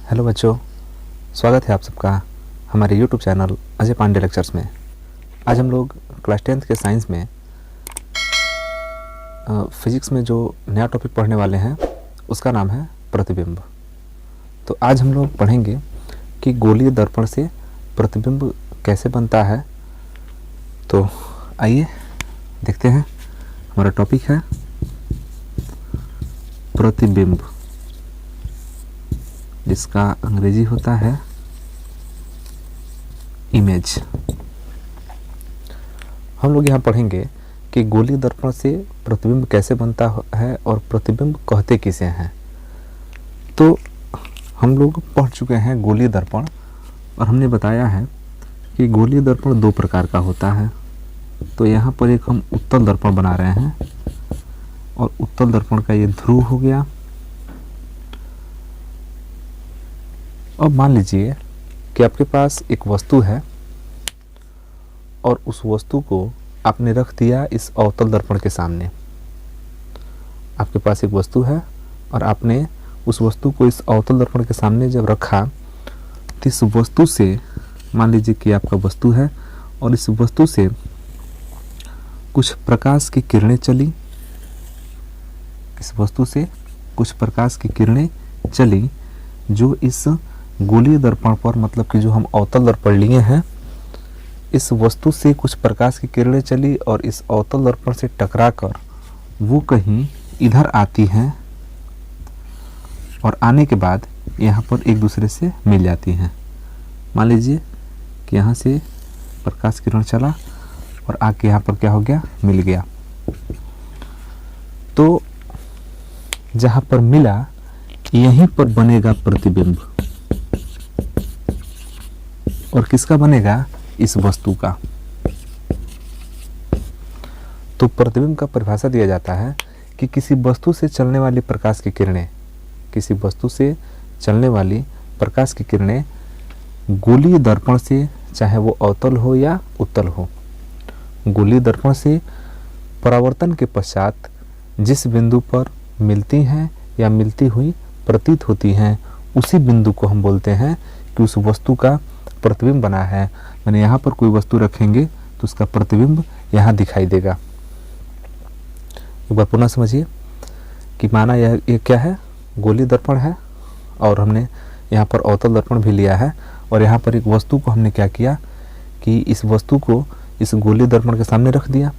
Hello बच्चों, स्वागत है आप सबका हमारे YouTube channel Ajay Pandey lectures में। आज हम लोग क्लास 10th के साइंस में फिज़िक्स में जो नया टॉपिक पढ़ने वाले हैं उसका नाम है प्रतिबिंब। तो आज हम लोग पढ़ेंगे कि गोलीय दर्पण से प्रतिबिंब कैसे बनता है। तो आइए देखते हैं। हमारा टॉपिक है प्रतिबिंब, जिसका अंग्रेजी होता है इमेज। हम लोग यहाँ पढ़ेंगे कि गोलीय दर्पण से प्रतिबिंब कैसे बनता है और प्रतिबिंब कहते किसे हैं। तो हम लोग पढ़ चुके हैं गोलीय दर्पण, और हमने बताया है कि गोलीय दर्पण दो प्रकार का होता है। तो यहाँ पर एक हम उत्तल दर्पण बना रहे हैं, और उत्तल दर्पण का ये ध्रुव हो गया। अब मान लीजिए कि आपके पास एक वस्तु है और उस वस्तु को आपने रख दिया इस अवतल दर्पण के सामने। आपके पास एक वस्तु है और आपने उस वस्तु को इस अवतल दर्पण के सामने जब रखा, तो इस वस्तु से, मान लीजिए कि आपका वस्तु है और इस वस्तु से कुछ प्रकाश की किरणें चली। इस वस्तु से कुछ प्रकाश की किरणें चली जो इस गोलीय दर्पण पर, मतलब कि जो हम अवतल दर्पण लिए हैं, इस वस्तु से कुछ प्रकाश की किरणें चली और इस अवतल दर्पण से टकराकर वो कहीं इधर आती हैं और आने के बाद यहाँ पर एक दूसरे से मिल जाती हैं। मान लीजिए कि यहाँ से प्रकाश किरण चला और आके यहाँ पर क्या हो गया, मिल गया। तो जहाँ पर मिला यहीं पर बनेगा प्रतिबिंब। और किसका बनेगा? इस वस्तु का। तो प्रतिबिंब का परिभाषा दिया जाता है कि किसी वस्तु से चलने वाली प्रकाश की किरणें, किसी वस्तु से चलने वाली प्रकाश की किरणें गोलीय दर्पण से, चाहे वो अवतल हो या उत्तल हो, गोलीय दर्पण से परावर्तन के पश्चात जिस बिंदु पर मिलती हैं या मिलती हुई प्रतीत होती हैं, उसी बिंदु को हम बोलते हैं कि उस वस्तु का प्रतिबिंब बना है। मैंने यहाँ पर कोई वस्तु रखेंगे तो उसका प्रतिबिंब यहाँ दिखाई देगा। एक बार पुनः समझिए कि माना यह क्या है, गोलीय दर्पण है और हमने यहाँ पर अवतल दर्पण भी लिया है, और यहाँ पर एक वस्तु को हमने क्या किया कि इस वस्तु को इस गोलीय दर्पण के सामने रख दिया।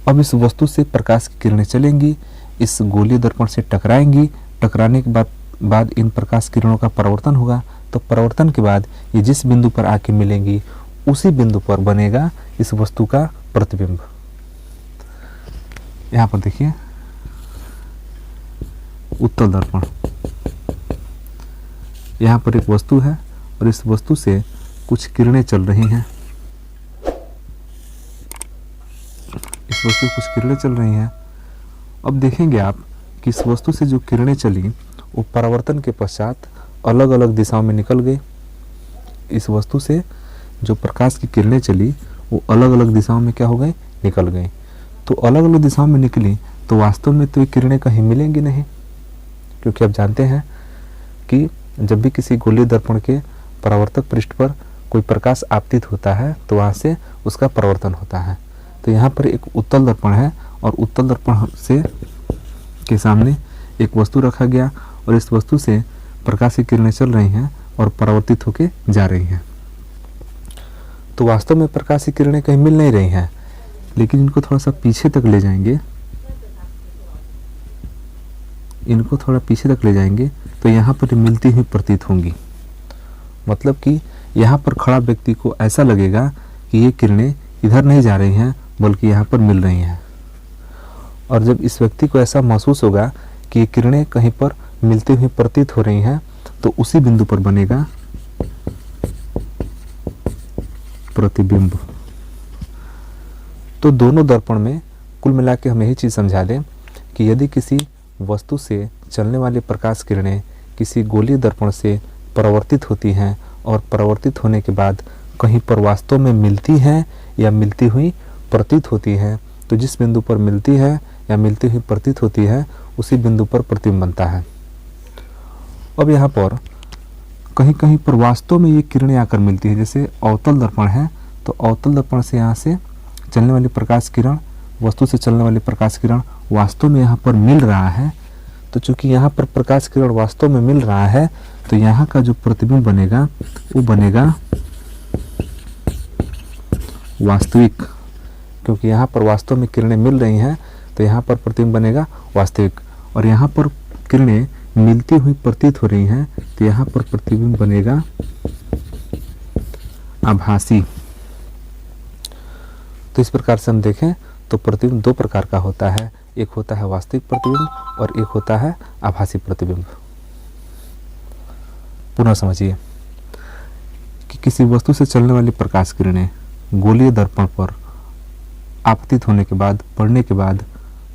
अब इस वस्तु से प्रकाश की किरणें चलेंगी, इस गोलीय दर्पण से टकराएंगी, टकराने के बाद इन प्रकाश किरणों का परावर्तन होगा। तो परावर्तन के बाद ये जिस बिंदु पर आके मिलेंगी उसी बिंदु पर बनेगा इस वस्तु का प्रतिबिंब। यहाँ पर देखिए उत्तल दर्पण, यहाँ पर एक वस्तु है और इस वस्तु से कुछ किरणें चल रही हैं। इस वस्तु से कुछ किरणें चल रही हैं। अब देखेंगे आप कि इस वस्तु से जो किरणें चली वो परावर्तन के पश्चात अलग अलग दिशाओं में निकल गई। इस वस्तु से जो प्रकाश की किरणें चली वो अलग अलग दिशाओं में क्या हो गई, निकल गई। तो अलग अलग दिशाओं में निकली तो वास्तव में तो ये किरणें कहीं मिलेंगी नहीं, क्योंकि आप जानते हैं कि जब भी किसी गोलीय दर्पण के परावर्तक पृष्ठ पर कोई प्रकाश आपतित होता है तो वहाँ से उसका परावर्तन होता है। तो यहाँ पर एक उत्तल दर्पण है और उत्तल दर्पण से के सामने एक वस्तु रखा गया और इस वस्तु से प्रकाश की किरणें चल रही हैं और परावर्तित होके जा रही हैं। तो वास्तव में प्रकाश की किरणें कहीं मिल नहीं रही हैं, लेकिन इनको थोड़ा सा पीछे तक ले जाएंगे, इनको थोड़ा पीछे तक ले जाएंगे तो यहाँ पर मिलती हुई प्रतीत होंगी। मतलब कि यहाँ पर खड़ा व्यक्ति को ऐसा लगेगा कि ये किरणें इधर नहीं जा रही हैं बल्कि यहाँ पर मिल रही हैं। और जब इस व्यक्ति को ऐसा महसूस होगा कि ये किरणें कहीं पर मिलती हुई प्रतीत हो रही हैं, तो उसी बिंदु पर बनेगा प्रतिबिंब। तो दोनों दर्पण में कुल मिला के हम यही चीज़ समझा दें कि यदि किसी वस्तु से चलने वाली प्रकाश किरणें किसी गोलीय दर्पण से परावर्तित होती हैं और परावर्तित होने के बाद कहीं पर वास्तव में मिलती हैं या मिलती हुई प्रतीत होती हैं, तो जिस बिंदु पर मिलती है या मिलती हुई प्रतीत होती है उसी बिंदु पर प्रतिबिंब बनता है। अब यहाँ पर कहीं कहीं पर वास्तव में ये किरणें आकर मिलती है। जैसे अवतल दर्पण है तो अवतल दर्पण से यहाँ से चलने वाली प्रकाश किरण, वस्तु से चलने वाली प्रकाश किरण वास्तव में यहाँ पर मिल रहा है। तो चूंकि यहाँ पर प्रकाश किरण वास्तव में मिल रहा है तो यहाँ का जो प्रतिबिंब बनेगा वो बनेगा वास्तविक, क्योंकि यहाँ पर वास्तव में किरणें मिल रही हैं तो यहाँ पर प्रतिबिंब बनेगा वास्तविक। और यहाँ पर किरणें मिलती हुई प्रतीत हो रही हैं तो यहाँ पर प्रतिबिंब बनेगा आभासी। तो इस प्रकार से हम देखें तो प्रतिबिंब दो प्रकार का होता है, एक होता है वास्तविक प्रतिबिंब और एक होता है आभासी प्रतिबिंब। पुनः समझिए कि किसी वस्तु से चलने वाली प्रकाश किरणें गोलीय दर्पण पर आपतित होने के बाद, पड़ने के बाद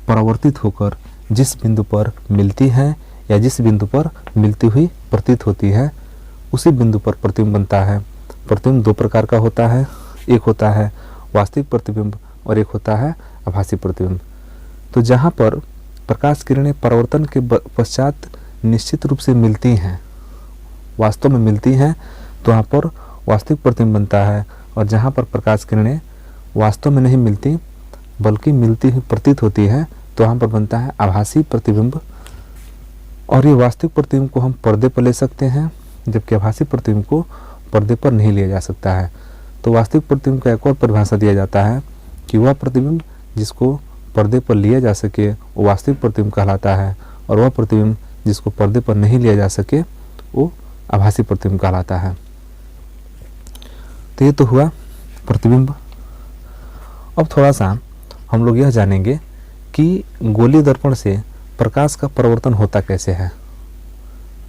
परावर्तित होकर जिस बिंदु पर मिलती हैं या जिस बिंदु पर मिलती हुई प्रतीत होती है उसी बिंदु पर प्रतिबिंब बनता है। प्रतिबिंब दो प्रकार का होता है, एक होता है वास्तविक प्रतिबिंब और एक होता है आभासी प्रतिबिंब। तो जहाँ पर प्रकाश किरणें परावर्तन के पश्चात निश्चित रूप से मिलती हैं, वास्तव में मिलती हैं, तो वहाँ पर वास्तविक प्रतिबिंब बनता है। और जहाँ पर प्रकाश किरणें वास्तव में नहीं मिलती बल्कि मिलती हुई प्रतीत होती है तो वहाँ पर बनता है आभासी प्रतिबिंब। और ये वास्तविक प्रतिबिंब को हम पर्दे पर ले सकते हैं, जबकि आभासी प्रतिबिंब को पर्दे पर नहीं लिया जा सकता है। तो वास्तविक प्रतिबिंब का एक और परिभाषा दिया जाता है कि वह प्रतिबिंब जिसको पर्दे पर लिया जा सके वो वास्तविक प्रतिबिंब कहलाता है, और वह प्रतिबिंब जिसको पर्दे पर नहीं लिया जा सके वो आभासी प्रतिबिंब कहलाता है। तो ये तो हुआ प्रतिबिंब। अब थोड़ा सा हम लोग यह जानेंगे कि गोलीय दर्पण से प्रकाश का परावर्तन होता कैसे है।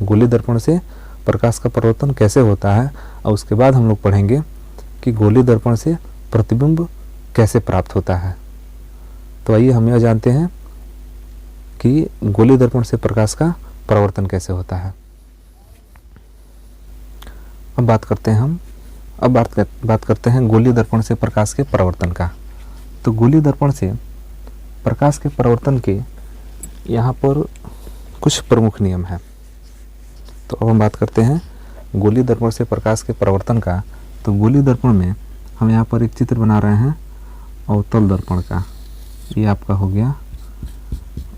गोलीय दर्पण से प्रकाश का परावर्तन कैसे होता है और उसके बाद हम लोग पढ़ेंगे कि गोलीय दर्पण से प्रतिबिंब कैसे प्राप्त होता है। तो आइए हम यह जानते हैं कि गोलीय दर्पण से प्रकाश का परावर्तन कैसे होता है। अब बात करते हैं गोलीय दर्पण से प्रकाश के परावर्तन का। तो गोलीय दर्पण से प्रकाश के परावर्तन के यहाँ पर कुछ प्रमुख नियम हैं। तो अब हम बात करते हैं गोलीय दर्पण से प्रकाश के परावर्तन का। तो गोलीय दर्पण में हम यहाँ पर एक चित्र बना रहे हैं अवतल दर्पण का। ये आपका हो गया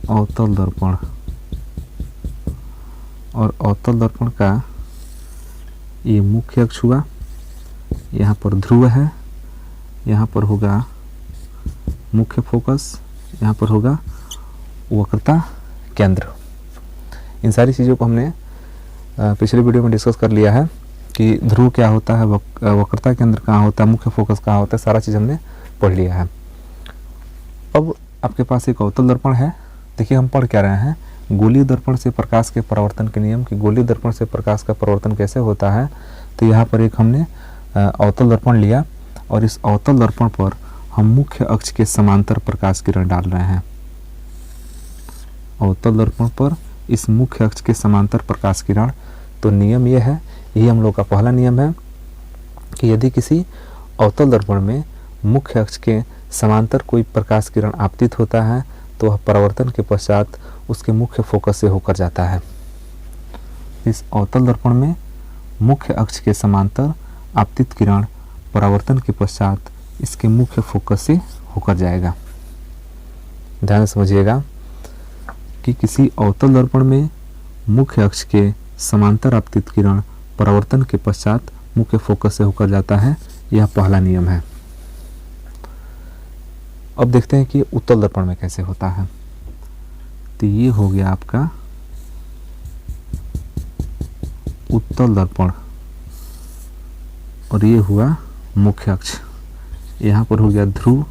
अवतल दर्पण, और अवतल दर्पण का ये मुख्य अक्ष हुआ, यहाँ पर ध्रुव है, यहाँ पर होगा मुख्य फोकस, यहाँ पर होगा वक्रता केंद्र। इन सारी चीज़ों को हमने पिछले वीडियो में डिस्कस कर लिया है कि ध्रुव क्या होता है, वक्रता केंद्र कहाँ होता है, मुख्य फोकस कहाँ होता है, सारा चीज़ हमने पढ़ लिया है। अब आपके पास एक अवतल दर्पण है। देखिए हम पढ़ क्या रहे हैं, गोलीय दर्पण से प्रकाश के परावर्तन के नियम कि गोलीय दर्पण से प्रकाश का परावर्तन कैसे होता है। तो यहाँ पर एक हमने अवतल दर्पण लिया और इस अवतल दर्पण पर हम मुख्य अक्ष के समांतर प्रकाश किरण डाल रहे हैं। अवतल दर्पण पर इस मुख्य अक्ष के समांतर प्रकाश किरण। तो नियम यह है, यही हम लोग का पहला नियम है कि यदि किसी अवतल दर्पण में मुख्य अक्ष के समांतर कोई प्रकाश किरण आपतित होता है तो वह परावर्तन के पश्चात उसके मुख्य फोकस से होकर जाता है। इस अवतल दर्पण में मुख्य अक्ष के समांतर आपतित किरण परावर्तन के पश्चात इसके मुख्य फोकस से होकर जाएगा। ध्यान से समझिएगा कि किसी अवतल दर्पण में मुख्य अक्ष के समांतर आपतित किरण परावर्तन के पश्चात मुख्य फोकस से होकर जाता है। यह पहला नियम है। अब देखते हैं कि उत्तल दर्पण में कैसे होता है। तो ये हो गया आपका उत्तल दर्पण और ये हुआ मुख्य अक्ष। यहाँ पर हो गया ध्रुव,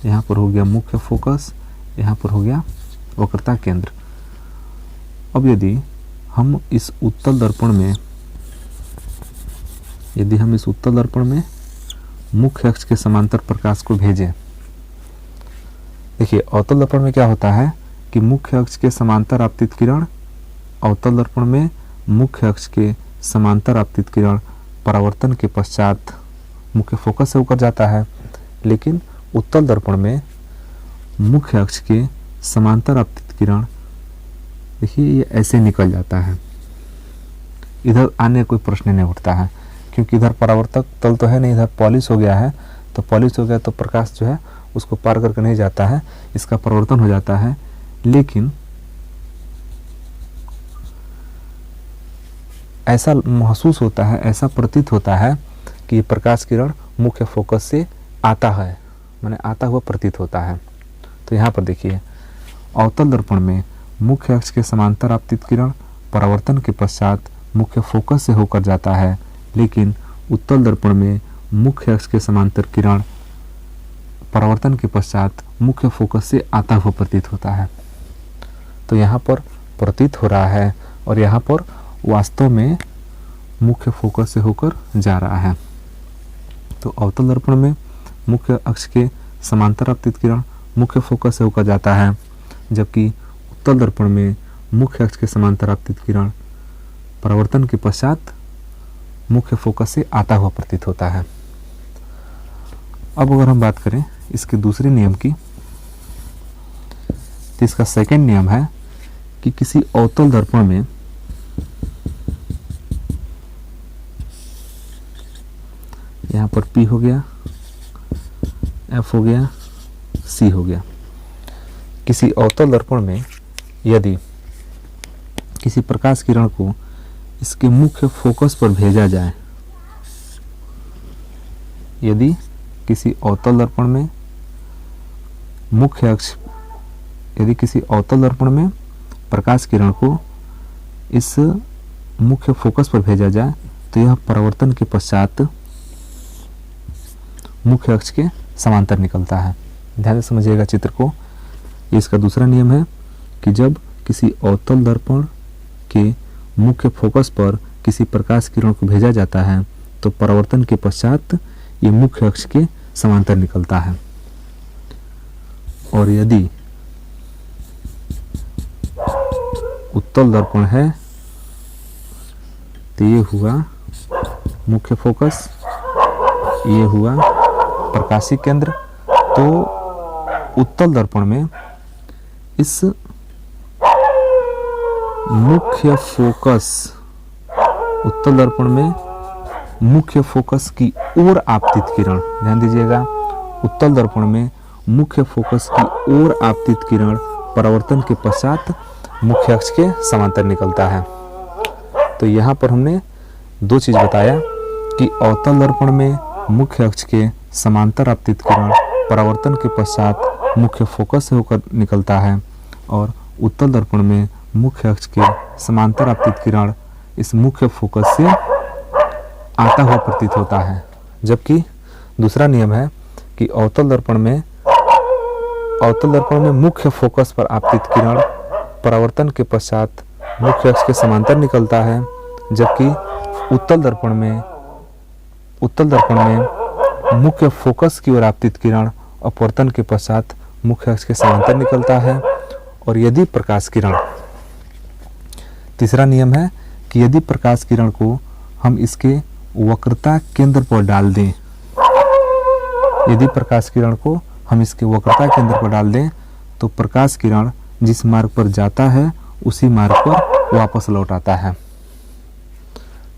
यहाँ पर हो गया मुख्य फोकस, यहाँ पर हो गया वक्रता केंद्र। अब यदि हम इस उत्तल दर्पण में मुख्य अक्ष के समांतर प्रकाश को भेजें। देखिए अवतल दर्पण में क्या होता है कि मुख्य अक्ष के समांतर आपतित किरण, अवतल दर्पण में मुख्य अक्ष के समांतर आपतित किरण परावर्तन के पश्चात मुख्य फोकस से होकर जाता है। लेकिन उत्तल दर्पण में मुख्य अक्ष के समांतर आपतित किरण देखिए ये ऐसे निकल जाता है, इधर आने कोई प्रश्न नहीं उठता है, क्योंकि इधर परावर्तक तल तो है नहीं, इधर पॉलिश हो गया है। तो पॉलिश हो गया तो प्रकाश जो है उसको पार करके नहीं जाता है, इसका परावर्तन हो जाता है। लेकिन ऐसा महसूस होता है, ऐसा प्रतीत होता है कि प्रकाश किरण मुख्य फोकस से आता है, माने आता हुआ प्रतीत होता है। तो यहाँ पर देखिए, अवतल दर्पण में मुख्य अक्ष के समांतर आपतित किरण परावर्तन के पश्चात मुख्य फोकस से होकर जाता है, लेकिन उत्तल दर्पण में मुख्य अक्ष के समांतर किरण परावर्तन के पश्चात मुख्य फोकस से आता हुआ प्रतीत होता है। तो यहाँ पर प्रतीत हो रहा है और यहाँ पर वास्तव में मुख्य फोकस से होकर जा रहा है। तो अवतल दर्पण में मुख्य अक्ष के समांतर आपतित किरण मुख्य फोकस से होकर जाता है, जबकि उत्तल दर्पण में मुख्य अक्ष के समांतर आपतित किरण परावर्तन के पश्चात मुख्य फोकस से आता हुआ प्रतीत होता है। अब अगर हम बात करें इसके दूसरे नियम की, तो इसका सेकंड नियम है कि किसी अवतल दर्पण में यहाँ पर P हो गया, F हो गया, C हो गया। किसी अवतल दर्पण में यदि किसी प्रकाश किरण को इसके मुख्य फोकस पर भेजा जाए, यदि किसी अवतल दर्पण में मुख्य अक्ष, यदि किसी अवतल दर्पण में प्रकाश किरण को इस मुख्य फोकस पर भेजा जाए, तो यह परावर्तन के पश्चात मुख्य अक्ष के समांतर निकलता है। ध्यान से समझिएगा चित्र को। इसका दूसरा नियम है कि जब किसी अवतल दर्पण के मुख्य फोकस पर किसी प्रकाश किरण को भेजा जाता है, तो परावर्तन के पश्चात ये मुख्य अक्ष के समांतर निकलता है। और यदि उत्तल दर्पण है तो ये हुआ मुख्य फोकस, ये हुआ प्रकाशीय केंद्र। तो उत्तल दर्पण में इस मुख्य फोकस, उत्तल दर्पण में मुख्य फोकस की ओर आपतित किरण, ध्यान दीजिएगा, उत्तल दर्पण में मुख्य फोकस की ओर आपतित किरण परावर्तन के पश्चात मुख्य अक्ष के समांतर निकलता है। तो यहाँ पर हमने दो चीज बताया कि अवतल दर्पण में मुख्य अक्ष के समांतर आपतित किरण परावर्तन के पश्चात मुख्य फोकस से होकर निकलता है, और उत्तल दर्पण में मुख्य अक्ष के समांतर आपतित किरण इस मुख्य फोकस से आता हुआ प्रतीत होता है। जबकि दूसरा नियम है कि अवतल दर्पण में मुख्य फोकस पर आपतित किरण परावर्तन के पश्चात मुख्य अक्ष के समांतर निकलता है, जबकि उत्तल दर्पण में मुख्य फोकस की ओर आपतित किरण अपवर्तन के पश्चात मुख्य अक्ष के समांतर निकलता है। और यदि प्रकाश किरण, तीसरा नियम है कि यदि प्रकाश किरण को हम इसके वक्रता केंद्र पर डाल दें, यदि प्रकाश किरण को हम इसके वक्रता केंद्र पर डाल दें, तो प्रकाश किरण जिस मार्ग पर जाता है उसी मार्ग पर वापस लौट आता है।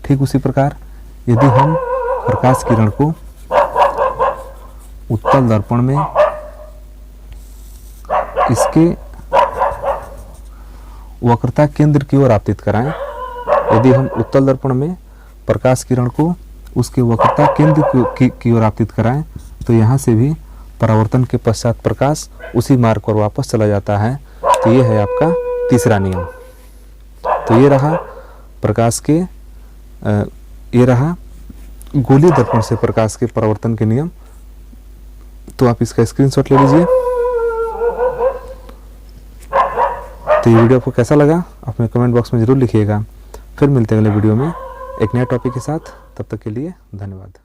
ठीक उसी प्रकार यदि हम प्रकाश किरण को उत्तल दर्पण में इसके वक्रता केंद्र की ओर आपतित कराएं, यदि हम उत्तल दर्पण में प्रकाश किरण को उसके वक्रता केंद्र की ओर आपतित कराएं, तो यहाँ से भी परावर्तन के पश्चात प्रकाश उसी मार्ग पर वापस चला जाता है। तो ये है आपका तीसरा नियम। तो ये रहा प्रकाश के ये रहा गोलीय दर्पण से प्रकाश के परावर्तन के नियम। तो आप इसका स्क्रीनशॉट ले लीजिए। तो ये वीडियो आपको कैसा लगा अपने कमेंट बॉक्स में जरूर लिखिएगा। फिर मिलते हैं अगले वीडियो में एक नए टॉपिक के साथ। तब तक के लिए धन्यवाद।